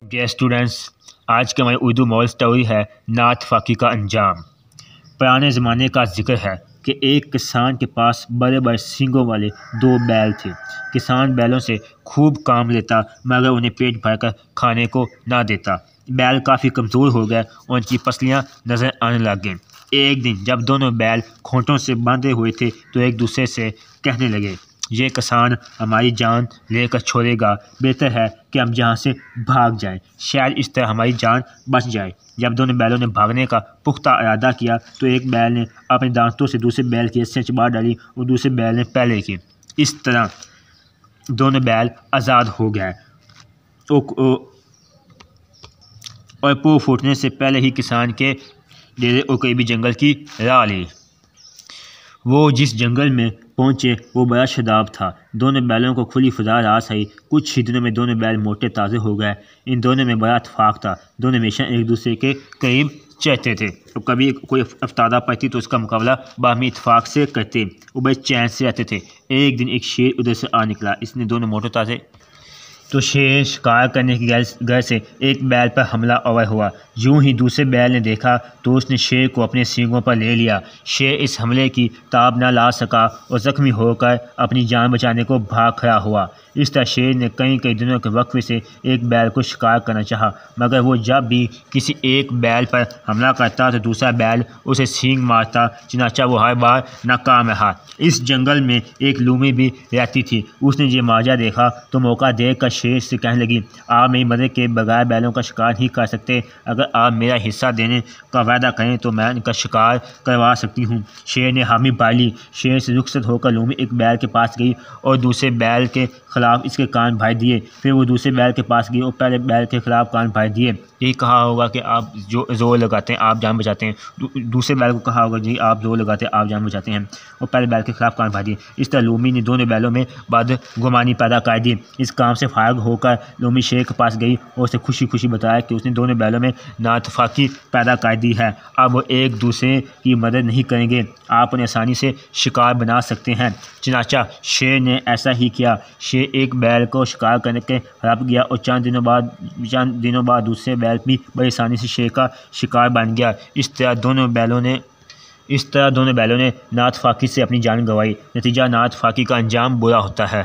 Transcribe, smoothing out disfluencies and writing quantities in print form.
Dear students, آج کی ہماری اردو ماڈل اسٹوری ہے نعت فاقی کا انجام۔ پرانے زمانے کا ذکر ہے کہ ایک کسان کے پاس بڑے بڑے سینگوں والے 2 بیل تھے۔ کسان بیلوں سے خوب کام لیتا مگر انہیں پیٹ بھر کر کھانے کو نہ دیتا۔ بیل کافی کمزور ہو گئے اور ان کی پسلیاں نظر آنے لگ گئیں۔ ایک دن جب دونوں بیل کھونٹوں سے باندھے ہوئے تھے تو ایک دوسرے سے کہنے لگے، یہ کسان ہماری جان لے کر چھوڑے گا، بہتر ہے کہ ہم یہاں سے بھاگ جائیں، شاید اس طرح ہماری جان بچ جائے۔ جب دونوں بیلوں نے بھاگنے کا پختہ ارادہ کیا تو ایک بیل نے اپنے دانتوں سے دوسرے بیل کی رسیاں چبا ڈالی اور دوسرے بیل نے پہلے کی۔ اس طرح دونوں بیل آزاد ہو گئے اور پو پھوٹنے سے پہلے ہی کسان کے ڈیرے اور قریبی جنگل کی راہ لی۔ وہ جس جنگل میں پہنچے وہ بڑا شاداب تھا۔ دونوں بیلوں کو کھلی فضا راس آئی۔ کچھ ہی دنوں میں دونوں بیل موٹے تازے ہو گئے۔ ان دونوں میں بڑا اتفاق تھا۔ دونوں ہمیشہ ایک دوسرے کے قریب چرتے تھے اور کبھی کوئی افتادہ پڑتی تو اس کا مقابلہ باہمی اتفاق سے کرتے۔ وہ بڑے چین سے رہتے تھے۔ ایک دن ایک شیر ادھر سے آ نکلا۔ اس نے دونوں موٹے تازے تو شیر شکار کرنے کی غرض سے ایک بیل پر حملہ آور ہوا۔ یوں ہی دوسرے بیل نے دیکھا تو اس نے شیر کو اپنے سینگوں پر لے لیا۔ شیر اس حملے کی تاب نہ لا سکا اور زخمی ہو کر اپنی جان بچانے کو بھاگ کھڑا ہوا۔ اس طرح شیر نے کئی دنوں کے وقفے سے ایک بیل کو شکار کرنا چاہا، مگر وہ جب بھی کسی ایک بیل پر حملہ کرتا تو دوسرا بیل اسے سینگ مارتا، چنانچہ وہ ہر بار ناکام رہا۔ اس جنگل میں ایک لومڑی بھی رہتی تھی۔ اس نے یہ ماجرا دیکھا تو موقع دیکھ کر شیر سے کہنے لگی، آپ میری مدد کے بغیر بیلوں کا شکار نہیں کر سکتے، اگر آپ میرا حصہ دینے کا وعدہ کریں تو میں ان کا شکار کروا سکتی ہوں۔ شیر نے حامی بھر لی۔ شیر سے رخصت ہو کر لومڑی ایک بیل کے پاس گئی اور دوسرے بیل کے خلاف اس کے کان بھر دیے۔ پھر وہ دوسرے بیل کے پاس گئی اور پہلے بیل کے خلاف کان بھر دیے۔ یہی کہا ہوگا کہ آپ جو زور لگاتے ہیں آپ جان بچاتے ہیں۔ دوسرے بیل کو کہا ہوگا جی آپ زور لگاتے ہیں آپ جان بچاتے ہیں، اور پہلے بیل کے خلاف کان بھر دیے۔ اس طرح لومڑی نے دونوں بیلوں میں بدگمانی پیدا کر دی۔ اس کام سے فارغ ہو کر لومڑی شیر کے پاس گئی اور اسے خوشی بتایا کہ اس نے دونوں بیلوں میں نااتفاقی پیدا کر دی ہے۔ اب وہ ایک دوسرے کی مدد نہیں کریں گے، آپ انہیں آسانی سے شکار بنا سکتے ہیں۔ چنانچہ شیر نے ایسا ہی کیا۔ شیر ایک بیل کو شکار کرنے کے رب گیا اور چند دنوں بعد دوسرے بیل بھی بڑی آسانی سے شیر کا شکار بن گیا۔ اس طرح دونوں بیلوں نے نااتفاقی سے اپنی جان گنوائی۔ نتیجہ نااتفاقی کا انجام برا ہوتا ہے۔